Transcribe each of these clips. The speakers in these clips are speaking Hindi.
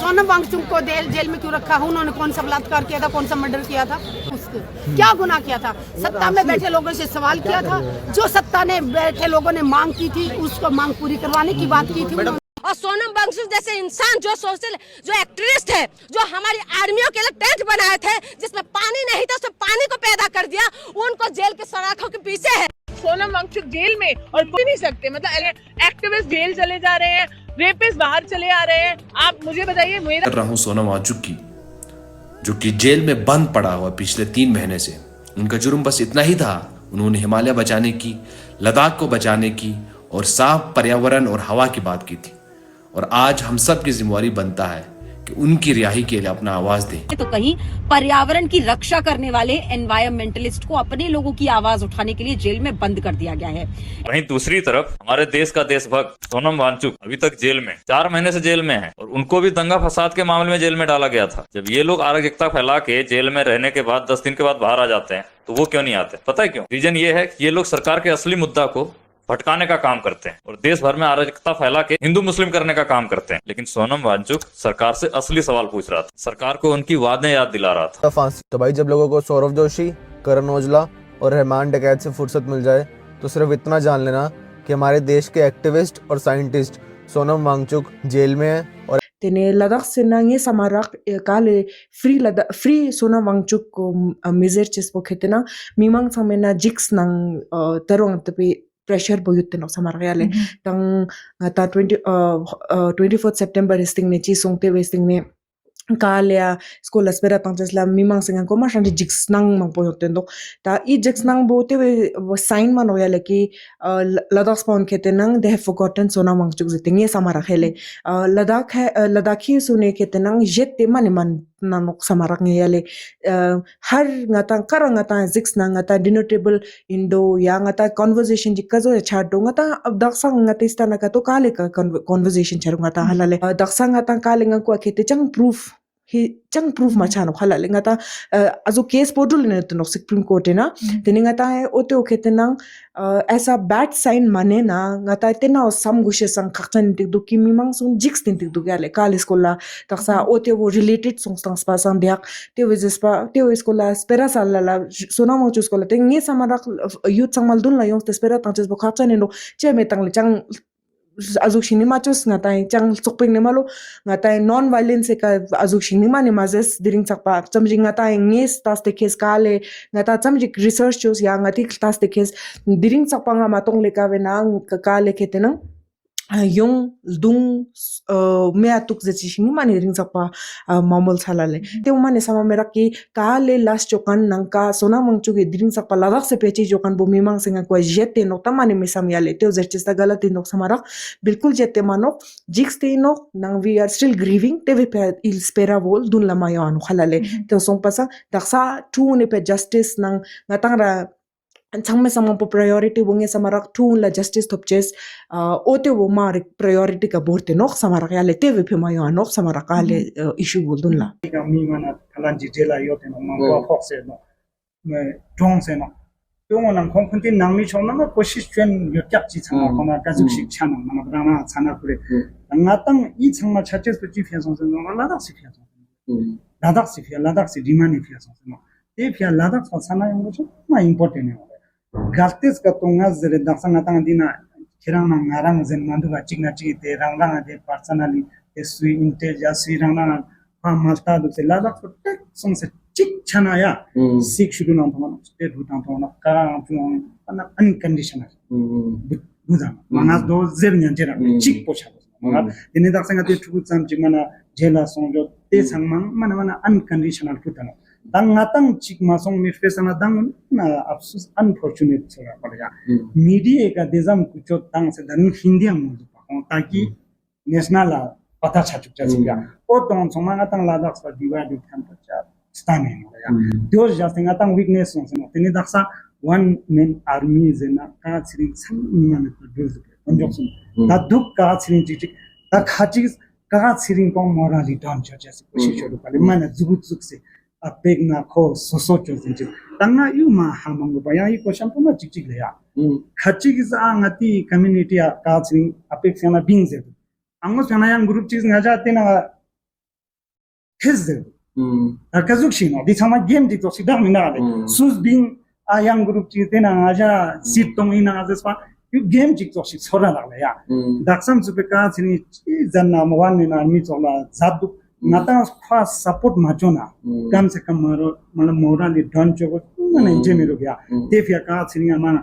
सोनम वांगचुक को जेल में क्यों रखा है? उन्होंने कौन सा बलात्कार किया था, कौन सा मर्डर किया था, उसको क्या गुनाह किया था? सत्ता में बैठे लोगों से सवाल किया था, जो सत्ता ने बैठे लोगों ने मांग की थी उसको मांग पूरी करवाने की बात की थी। और सोनम वांगचुक जैसे इंसान जो सोशल जो एक्टिविस्ट है, जो हमारी आर्मियों के लिए टेंट बनाए थे जिसमें पानी नहीं था, उसमें पानी को पैदा कर दिया, उनको जेल के सलाखों के पीछे है। सोनम वांगचुक जेल में और कोई नहीं सकते, मतलब एक्टिविस्ट जेल चले जा रहे हैं, रेपिस्ट बाहर चले आ रहे हैं। आप मुझे बताइए, मेरा कर रहा हूँ सोनम वांगचुक की, जो कि जेल में बंद पड़ा हुआ पिछले 3 महीने से। उनका जुर्म बस इतना ही था, उन्होंने हिमालय बचाने की, लद्दाख को बचाने की और साफ पर्यावरण और हवा की बात की थी। और आज हम सब की जिम्मेवारी बनता है कि उनकी रिहाई के लिए अपना आवाज दें। तो कहीं पर्यावरण की रक्षा करने वाले एनवायरमेंटलिस्ट को अपने लोगों की आवाज उठाने के लिए जेल में बंद कर दिया गया है। वहीं दूसरी तरफ हमारे देश का देशभक्त सोनम वांगचुक अभी तक जेल में 4 महीने से जेल में है और उनको भी दंगा फसाद के मामले में जेल में डाला गया था। जब ये लोग अराजकता फैला के जेल में रहने के बाद 10 दिन के बाद बाहर आ जाते हैं तो वो क्यों नहीं आते? पता है क्यों? रीजन ये है कि ये लोग सरकार के असली मुद्दा को भटकाने का काम करते हैं और देश भर में अराजकता फैला के हिंदू मुस्लिम करने का काम करते हैं। लेकिन सोनम वांगचुक सरकार से असली सवाल पूछ रहा था, सरकार को उनकी वादें याद दिला रहा था। फांसी तो भाई, जब लोगों को सौरभ जोशी, करण औजला और रहमान डकैत से फुर्सत मिल जाए तो सिर्फ इतना जान लेना कि हमारे देश के एक्टिविस्ट और साइंटिस्ट सोनम वांगचुक जेल में है। और tene ladak senang ye samarak kale free Sonam Wangchuk ko measure chispo khetena mimang samena jiks nang tarong tapi pressure boyut no samarayale tang ta 24th September isting ne chi songte westing ne kalia school espera tangjesla mimang singan ko ma shandi jiks nang mang poyoten do ta I jiks nang bote we sign man hoya ki Ladakh spawn khete nang they have forgotten Sonam Wangchuk ziting ye samara khele Ladakhi sune khete nang jette man man nanok samarak ngeyale har ngata kara ngata jiks nang ngata dinner table indo ya ngata conversation jikazo ya chado ngata daksa ngata istana ka to kale ka conversation charu ngata halale daksa ngata kale ngak ko khete chang proof chang proof machano halale ngata azo case podul ne to Supreme Court na tini ngata hai ote okhete nang ऐसा बैड साइन माने ना ngata tena sam gushe sang khakchan tik du kimimang sung jiks tin tik du gale kal iskola taksa ote wo related song stang spa sang diak te wezespa te iskola spera salala Sonam Wangchuk iskola te nge samarak youth sangmal dun la yong te spera tangches bo khakchan no che me tang le chang azuk shini machos ngatai chang chokpeng ne malo ngatai non violence ka azuk shini mani mazes diring chakpa chamji ngatai nges tas te kes kale ngata chamji research chos ya ngati tas te kes diring chakpa nga matong leka vena kale ketena yung dung me atuk je chini mani ring chakpa mamol salale te umane sama mera ki kale last chokan nangka Sonam Wangchuk diring chakpa Ladakh se pechi jokan bo mimang singa ko jete no tamani misam yale te zerchista galati no samara बिल्कुल जेते मानो जिक्स ते नो नंग वी आर स्टिल ग्रीविंग ते वे पे इल स्पेरा वोल दुन लमा यो अनु खलाले ते सोंग पसा दक्सा टू ने पे जस्टिस नंग नतांगरा changme samang po priority wonge samarak tu la justice thopches ote wo mar priority ka borte nok samarak yale te ve phema yo nok samarak ale issue boldun la mi mana kalan jela yo te no ma fox no me drong se no yung nang khong khunti nang mi chong na koshis chen yo tyak chi chang ma ka juk shik chan ma na na chana kure ngatang I chang ma chaches pe chi phya song no ma ladak si phya song ladak si dimani phya song no te phya ladak sa sana yung jo ma important ne galtis ka tunga zere daksang ngatang dina kirang na ngarang zen mandu ga ching na chi te rang rang de personally te sui inte ja sui rang na pa malta du se ladak so tek song se chik chana ya sik shudu na thama te du ta thama ka chung ana unconditional buda mana do zer nyan jera chik pocha mana dine daksang te thu cham chi mana jela song jo te sangmang mana unconditional putano dang ngatang chik masong mi fesana dang na absus unfortunate chora padya media ka dezam kucho tang se dan hindi ang mo pa taki national pata chachuk chasiga o ton soma ngatang ladak sa divide kan cha stane no ya those just ngatang weakness no tini daksa one man army zena ka chring sam man to do onjok sun ta duk ka chring chik ta khachi ka chring ko morally don chase koshi chodu pale mana zubut sukse apek na ko soso chosin tanga yu ma hamang ba ya ko shampoo ma chik chik le ya khachi ki sa ngati community ka chring apek sana bing ze angos kana yang group chis ngaja te na hezde kazuk shino di sama game di to sidang minale sus bin ayang group chi tena aja sit tong ina azespa yu game chi to sit sora la ya daksam zubeka chini zanna mwan ni na mi chola zadu nata khwa support machona kam se kam maro mala morali don chogo mana injemiro gya defia ka chini ama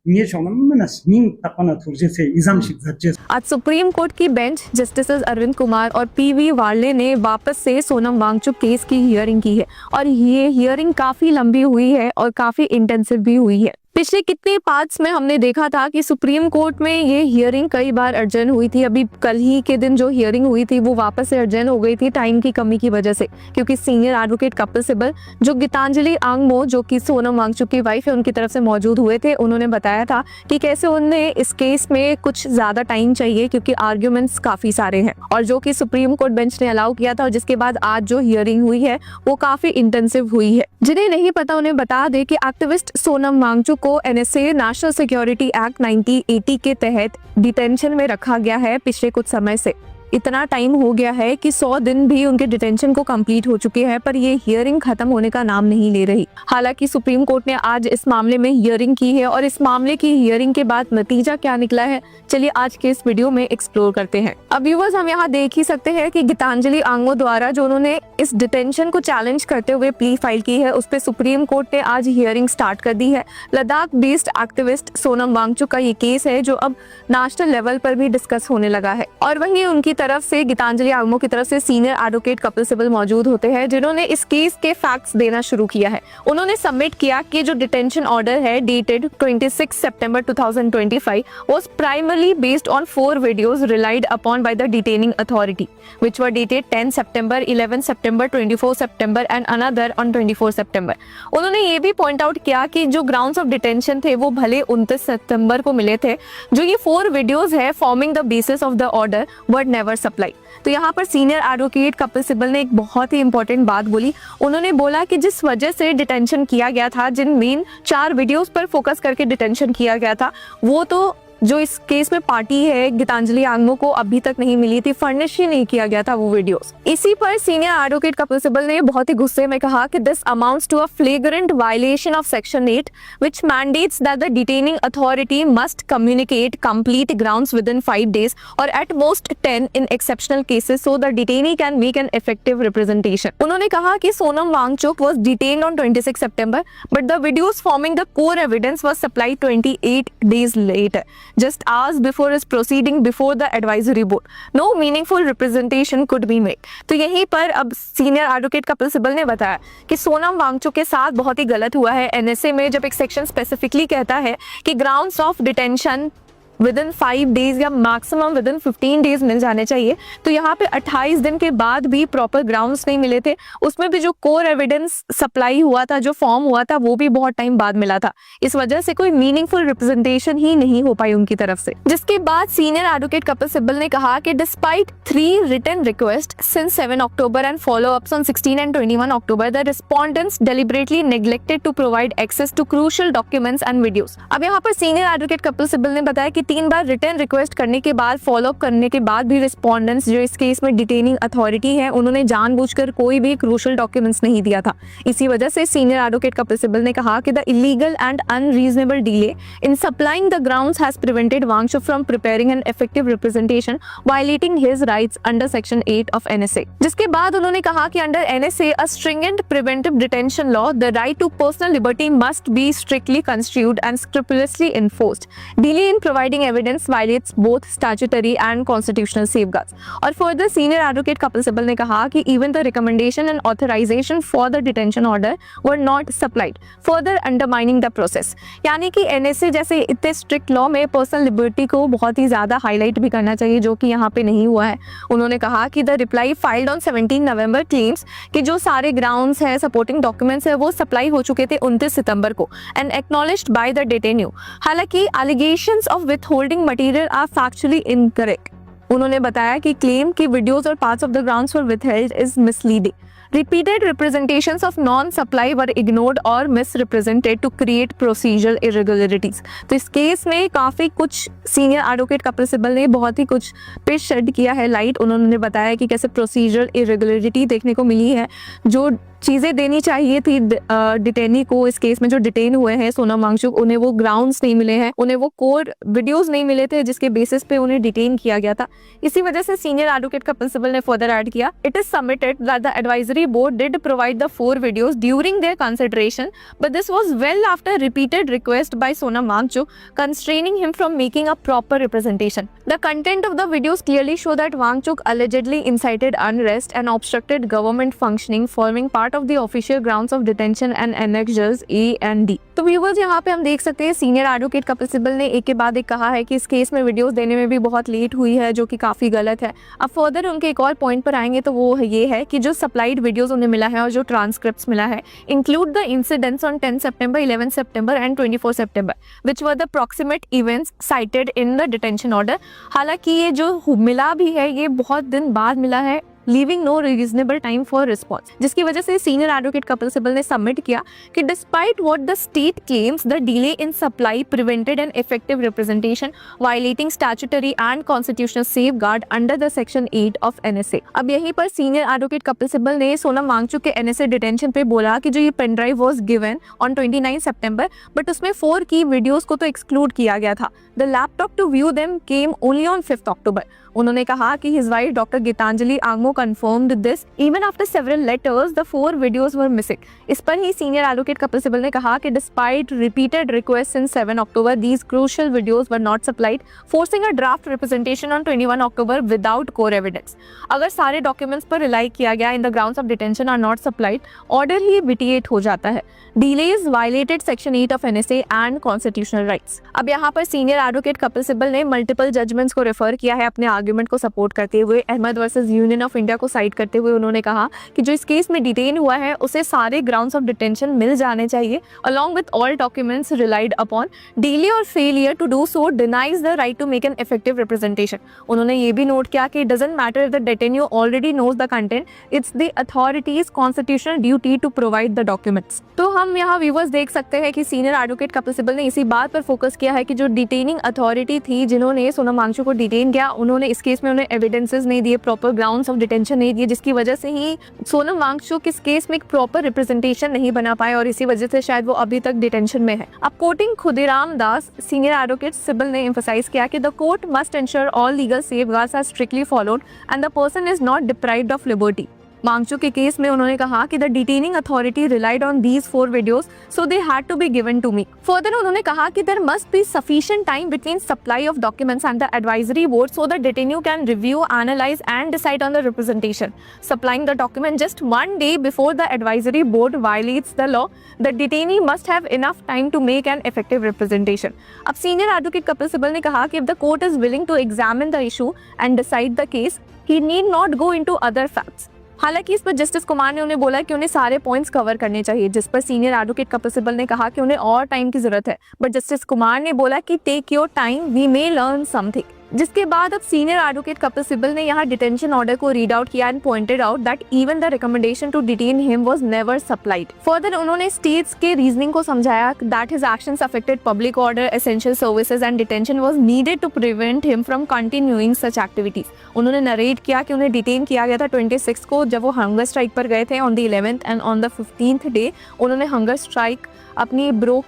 ये शोना मैंने स्निंग तपना थोड़े से इज़ाम शिक जजेस आज सुप्रीम कोर्ट की बेंच जस्टिसेस अरविंद कुमार और पीवी वार्ले ने वापस से सोनम वांगचुक केस की हियरिंग की है और ये हियरिंग काफी लंबी हुई है और काफी इंटेंसिव भी हुई है। पिछले कितने पार्ट्स में हमने देखा था कि सुप्रीम कोर्ट में ये हियरिंग कई बार अर्जेंट हुई थी। अभी कल ही के दिन जो हियरिंग हुई थी वो वापस से अर्जेंट हो गई थी टाइम की कमी की वजह से, क्योंकि सीनियर एडवोकेट कपिल सिब्बल जो गीतांजलि आंगमो जो कि सोनम वांगचुक की वाइफ है उनकी तरफ से मौजूद हुए थे। उन्होंने बताया था कि कैसे उन्हें इस केस में कुछ ज्यादा टाइम चाहिए क्योंकि आर्ग्यूमेंट्स काफी सारे हैं, और जो कि सुप्रीम कोर्ट बेंच ने अलाउ किया था और जिसके बाद आज जो हियरिंग हुई है वो काफी इंटेंसिव हुई है। जिन्हें नहीं पता उन्हें बता दे कि एक्टिविस्ट सोनम वांगचुक को एनएसए नेशनल सिक्योरिटी एक्ट 1980 के तहत डिटेंशन में रखा गया है पिछले कुछ समय से। इतना टाइम हो गया है कि 100 दिन भी उनके डिटेंशन को कंप्लीट हो चुके हैं, पर ये हियरिंग खत्म होने का नाम नहीं ले रही। हालांकि सुप्रीम कोर्ट ने आज इस मामले में हियरिंग की है और इस मामले की हियरिंग के बाद नतीजा क्या निकला है, चलिए आज के इस वीडियो में एक्सप्लोर करते हैं। अब व्यूअर्स, हम यहाँ देख ही सकते हैं कि गीतांजलि आंगमो द्वारा जो उन्होंने इस डिटेंशन को चैलेंज करते हुए प्ली फाइल की है उस पर सुप्रीम कोर्ट ने आज हियरिंग स्टार्ट कर दी है। लद्दाख बेस्ड एक्टिविस्ट सोनम वांगचुक का ये केस है जो अब नेशनल लेवल पर भी डिस्कस होने लगा है, और वहीं उनकी तरफ से गीतांजलि आंगमो की तरफ से सीनियर एडवोकेट कपिल सिब्बल मौजूद होते हैं जिन्होंने इस केस के फैक्ट्स देना शुरू किया है। उन्होंने सबमिट किया कि जो डिटेंशन ऑर्डर है dated 26 September 2025 was primarily based on 4 videos relied upon by the detaining authority which were dated 10 September, 11 September, 24 September and another on 24 सितंबर। उन्होंने ये भी पॉइंट आउट किया कि जो ग्राउंड्स ऑफ डिटेंशन थे वो भले 29 सितंबर को मिले थे, जो ये 4 वीडियोस है forming the basis of the order were never supply. तो यहाँ पर सीनियर एडवोकेट कपिल सिब्बल ने एक बहुत ही इंपॉर्टेंट बात बोली। उन्होंने बोला कि जिस वजह से डिटेंशन किया गया था, जिन मेन 4 वीडियोस पर फोकस करके डिटेंशन किया गया था, वो तो जो इस केस में पार्टी है गीतांजलि आंगमो को अभी तक नहीं मिली थी, फर्निश ही नहीं किया गया था वो वीडियोस। इसी पर सीनियर एडवोकेट कपिल सिब्बल ने बहुत ही गुस्से में कहा कि this amounts to a flagrant violation of section 8 which mandates that the detaining authority must communicate complete grounds within 5 days और at most 10 in exceptional cases so the detainee can make an effective representation. उन्होंने कहा कि Sonam Wangchuk was detained on 26 September but the videos forming the core evidence was supplied 28 days later, just hours before his proceeding before the advisory board. No meaningful representation could be made. तो यहीं पर अब सीनियर एडवोकेट कपिल सिब्बल ने बताया कि सोनम वांगचुक के साथ बहुत ही गलत हुआ है। एनएसए में जब एक सेक्शन स्पेसिफिकली कहता है कि grounds of detention with in 5 days या मैक्सिमम विद इन 15 days मिल जाने चाहिए, तो यहाँ पे 28 दिन के बाद भी प्रॉपर ग्राउंड्स नहीं मिले थे। उसमें भी जो कोर एविडेंस सप्लाई हुआ था, जो फॉर्म हुआ था, वो भी बहुत टाइम बाद मिला था। इस वजह से कोई मीनिंगफुल रिप्रेजेंटेशन ही नहीं हो पाई उनकी तरफ से। जिसके बाद सीनियर एडवोकेट कपिल सिब्बल ने कहा कि despite 3 written request since 7 October and follow ups on 16 and 21 October the respondents deliberately neglected to provide access to crucial documents and videos. अब यहाँ पर सीनियर एडवोकेट कपिल सिब्बल ने बताया कि 3 बार रिटर्न रिक्वेस्ट करने के बाद फॉलो अप करने के बाद भी रिस्पोंडेंट्स जो इस केस में डिटेनिंग अथॉरिटी है उन्होंने जानबूझकर कोई भी क्रूशियल डॉक्यूमेंट्स नहीं दिया था। इसी वजह से सीनियर एडवोकेट कपिल सिब्बल ने कहा कि the illegal and unreasonable delay in supplying the grounds has prevented Wangchuk from preparing an effective representation violating his rights under section 8 of NSA. जिसके बाद उन्होंने कहा कि under NSA a stringent preventive detention law the right to personal liberty must be strictly construed and scrupulously enforced. Delay in providing evidence violates both statutory and constitutional safeguards. और further senior advocate Kapil Sibal ने कहा कि even the recommendation and authorization for the detention order were not supplied, further undermining the process. यानी कि NSA जैसे इतने strict law में personal liberty को बहुत ही ज्यादा highlight भी करना चाहिए, जो कि यहाँ पे नहीं हुआ है। उन्होंने कहा कि the reply filed on 17 November claims कि जो सारे grounds है, supporting documents है, वो supply हो चुके थे 29 सितंबर को and acknowledged by the detainee। हालांकि allegations of withholding material are factually incorrect। उन्होंने बताया कि क्लेम की वीडियोस और parts of the grounds for withheld is misleading. Repeated representations of non-supply were ignored or misrepresented to create procedural irregularities. तो इस केस में काफ़ी कुछ सीनियर एडवोकेट कपिल सिब्बल ने बहुत ही कुछ पे शेड किया है लाइट। उन्होंने बताया कि कैसे प्रोसीजरल इरेगुलरिटी देखने को मिली है, जो चीज़ें देनी चाहिए थी डिटेनी को इस केस में, जो डिटेन हुए हैं सोनम वांगचुक, उन्हें वो ग्राउंड्स नहीं मिले हैं, उन्हें वो कोर वीडियोस नहीं मिले थे जिसके बेसिस पे उन्हें डिटेन किया गया था। इसी वजह से सीनियर एडवोकेट कपिल सिब्बल ने फर्दर ऐड किया, it is submitted that the advisory board did provide the 4 videos during their consideration, but this was well after repeated request by Sonam Wangchuk constraining him from making a proper representation. The content of the videos clearly show that Wangchuk allegedly incited unrest and obstructed government functioning, forming part of the official grounds of detention and annexures A and D. तो व्यूअर्स यहाँ पे हम देख सकते हैं सीनियर एडवोकेट कपिल सिब्बल ने एक के बाद एक कहा है कि इस केस में वीडियोस देने में भी बहुत लेट हुई है, जो कि काफ़ी गलत है। अब फर्दर उनके एक और पॉइंट पर आएंगे तो वो ये है कि जो सप्लाइड वीडियोस उन्हें मिला है और जो ट्रांसक्रिप्ट्स मिला है include the incidents on 10 September, 11 September and 24 September which were the proximate events cited in the detention order. हालांकि ये जो मिला भी है ये बहुत दिन बाद मिला है, leaving no reasonable time for response, जिसकी वजह से सीनियर एडवोकेट कपिल सिब्बल ने सबमिट किया कि despite what the state claims the delay in supply prevented N effective representation violating statutory and constitutional safeguard under the section 8 of NSA। अब यहीं पर सीनियर एडवोकेट कपिल सिब्बल ने सोनम वांगचुक के NSA डिटेंशन पे बोला कि जो ये pen drive was given on 29 September, but उसमें 4 की वीडियोज को तो एक्सक्लूड किया गया था। The laptop to view them came only on 5 October। उन्होंने कहा कि his wife doctor Geetanjali Angmo confirmed this even after several letters the 4 videos were missing। इस पर ही सीनियर एडवोकेट कपिल सिब्बल ने कहा कि despite repeated requests in 7 October these crucial videos were not supplied, forcing a draft representation on 21 October without core evidence। अगर सारे डॉक्यूमेंट्स पर रिलाई किया गया in the grounds of detention are not supplied, order he vitiate हो जाता है। Delays violated section 8 of NSA and constitutional rights। अब यहाँ पर सीनियर एडवोकेट कपिल सिब्बल ने मल्टीपल जजमेंट्स को रेफर किया है अपने आर्ग्यूमेंट को सपोर्ट करते हुए। Ahmed versus union of India को साइड करते हुए उन्होंने कहा कि जो इस केस में डिटेन हुआ है उसे सारे ग्राउंड्स ऑफ डिटेंशन मिल जाने चाहिए along with all documents relied upon. Delay or failure to do so denies the right to make an effective representation. उन्होंने ये भी नोट किया कि it doesn't matter if the detenu already knows the content, it's the authority's constitutional duty to provide the documents. तो हम यहाँ व्यूअर्स देख सकते हैं कि सीनियर एडवोकेट कपिल सिब्बल ने इसी बात पर फोकस किया है कि जो डिटेनिंग अथॉरिटी थी जिन्होंने सोनम वांगचुक को डिटेन किया, उन्होंने इस केस में उन्हें एविडेंसेस नहीं दिए, प्रॉपर ग्राउंड्स ऑफ डिटेंशन नहीं दिए, जिसकी वजह से ही सोनम वांगचुक इस केस में एक प्रॉपर रिप्रेजेंटेशन नहीं बना पाए और इसी वजह से शायद वो अभी तक डिटेंशन में है। अब quoting Khudiram Das, senior advocate Sibal ने एम्फसाइज किया कि the court must ensure all legal safeguards are strictly followed and the person is not deprived of liberty. Wangchuk के केस में उन्होंने कहा कि the detaining authority relied on these 4 videos so they had to be given to me. Further उन्होंने कहा कि there must be sufficient time between supply of documents and the advisory board so the detenu can review, analyse and decide on the representation. Supplying the document just 1 day before the advisory board violates the law. The detainee must have enough time to make an effective representation. अब सीनियर एडवोकेट कपिल सिब्बल ने कहा कि if the court is willing to examine the issue and decide the case, he need not go into other facts. हालांकि इस पर जस्टिस कुमार ने उन्हें बोला कि उन्हें सारे पॉइंट्स कवर करने चाहिए, जिस पर सीनियर एडवोकेट कपिल सिब्बल ने कहा कि उन्हें और टाइम की जरूरत है, बट जस्टिस कुमार ने बोला कि take your time, we may learn something. जिसके बाद अब सीनियर एडवोकेट कपिल सिब्बल ने यहाँ डिटेंशन ऑर्डर को रीड आउट किया and pointed out that even the recommendation to detain him was never supplied. Further उन्होंने स्टेट्स के रीजनिंग को समझाया that his actions affected public order, essential services and detention was needed to prevent him from continuing such activities. उन्होंने नरेट किया कि उन्हें डिटेन किया गया था 26 को जब वो हंगर स्ट्राइक पर गए थे on the 11th and on the 15th day उन्होंने हंगर स्ट्राइक अपनी ब्रेक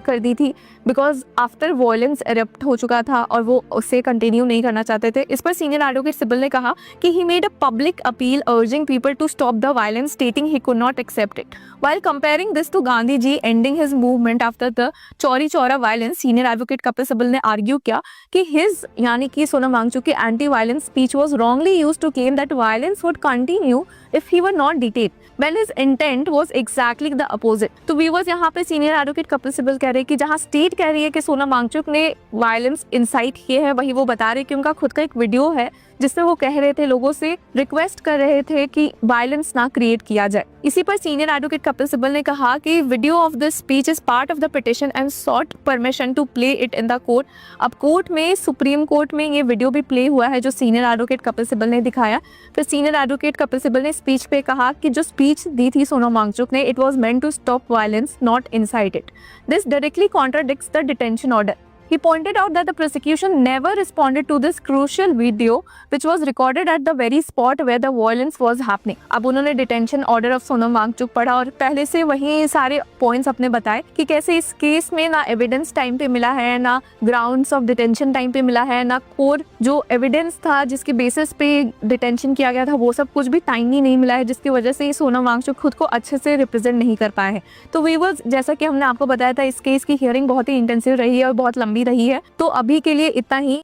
कर दी थी बिकॉज आफ्टर वॉयलेंस एरप्ट हो चुका था और वो उससे कंटिन्यू नहीं करना चाहते थे। इस पर सीनियर एडवोकेट सिब्बल ने कहा कि he made a public appeal urging people to stop the violence, stating he could not accept it. While comparing this to Gandhi ji ending his movement after the Chauri Chaura violence, senior advocate Kapil Sibal ने आर्ग्यू किया कि हिज यानी कि सोनम वांगचुक की anti violence speech was wrongly used to claim that violence would continue if he were not detained when his intent was exactly the opposite। तो व्यूअर्स यहाँ पे सीनियर एडवोकेट कपिल सिब्बल कह रहे हैं कि जहाँ स्टेट कह रही है कि सोनम वांगचुक ने वायलेंस इंसाइट किए है, वही वो बता रहे हैं कि उनका खुद का एक वीडियो है जिससे वो कह रहे थे, लोगों से रिक्वेस्ट कर रहे थे कि वायलेंस ना क्रिएट किया जाए। इसी पर सीनियर एडवोकेट कपिल सिब्बल ने कहा कि video of this speech is part of the petition and sought permission to play it in the court. अब कोर्ट में, सुप्रीम कोर्ट में ये वीडियो भी प्ले हुआ है जो सीनियर एडवोकेट कपिल सिब्बल ने दिखाया। फिर सीनियर एडवोकेट कपिल सिब्बल ने स्पीच पे कहा कि जो स्पीच दी थी सोनम वांगचुक ने, it was meant to stop violence, not incite it. This directly contradicts the detention order. He pointed out that the prosecution never responded to this crucial video which was recorded at the very spot where the violence was happening। अब उन्होंने detention order of Sonam Wangchuk पढ़ा और पहले से वही सारे पॉइंट्स अपने बताए कि कैसे इस केस में ना एविडेंस टाइम पे मिला है, ना ग्राउंड्स ऑफ डिटेंशन टाइम पे मिला है, ना कोर जो एविडेंस था जिसके बेसिस पे डिटेंशन किया गया था वो सब कुछ भी टाइमली नहीं मिला है, जिसकी वजह से सोनम वांगचुक खुद को अच्छे से रिप्रेजेंट नहीं कर पाए हैं। तो व्यूअर्स, जैसा कि हमने आपको बताया था, इस केस की हियरिंग बहुत ही इंटेंसिव रही है और बहुत लंबी रही है। तो अभी के लिए इतना ही।